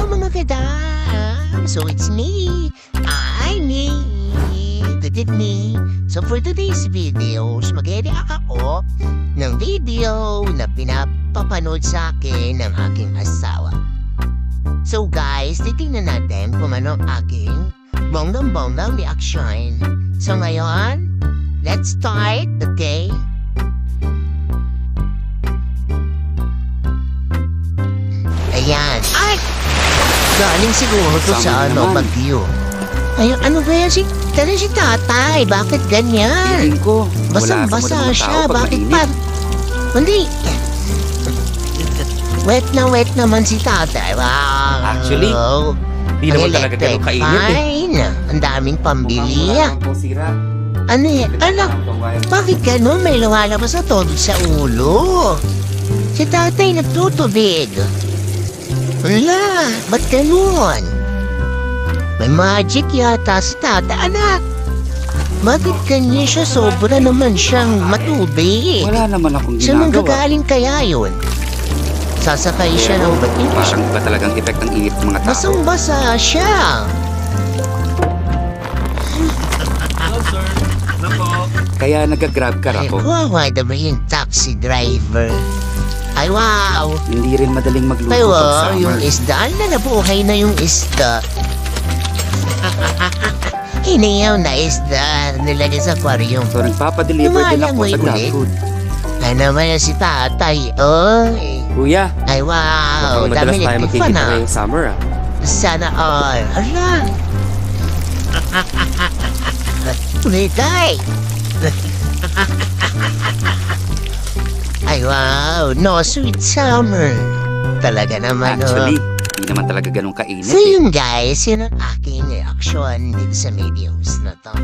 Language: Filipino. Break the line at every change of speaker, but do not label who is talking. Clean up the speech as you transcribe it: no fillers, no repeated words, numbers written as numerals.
mga kadam! So it's me, me. So for today's videos, mag-edit ako ng video na pinapapanood sa akin ng aking asawa. So guys, titingnan natin kung ano ang aking bonggang reaction. So ngayon, let's start, okay? Ayan. Ay! Galing siguro to sa Bagyo. Ayun, ano ba yan si tatay? Bakit ganyan?
Tingin ko,
basang-basa siya. Bakit pa? Hindi. Wet naman si tatay. Wow.
Actually, di naman talaga ganun kainit eh.
Fine. Ang daming pambili.
Mukhang wala pong sira.
Ano eh? Ano? Bakit ganun? May lumalabas na todo sa ulo. Si tatay nagtutubig. Wala, ba't ganun? May magic yata si tata, anak. Bakit ganyan siya? Sobra naman siyang matubig.
Wala naman akong
Saan
ginagawa.
gagaling kaya yun? Sasakay siya ng bating.
Parang iba talagang effect ng init ng mga tao.
Basang-basa siya.
Kaya nag-grab car
Ay,
ako.
kawawa naman yung taxi driver. Ay, wow.
Hindi rin madaling magluto
Pero
pag
yung
summer.
isda, nabuhay na yung isda. Hiniyaw na isda, nilagay sa aquarium.
So nagpapadeliver din
Lumalang
ako
mo
sa grab
ulit.
food.
Ay naman yan si tatay, oy.
Kuya,
Ay, wow,
mukhang madalas
dami
tayo
nagtipa
magkikita
na.
ngayong summer ah.
Sana all. Ala. Umitay. Ay, wow, no sweet summer. Talaga naman,
Actually, di naman talaga ganun kainit
So
eh.
yun guys, yun ang aking reaction dito sa videos na to.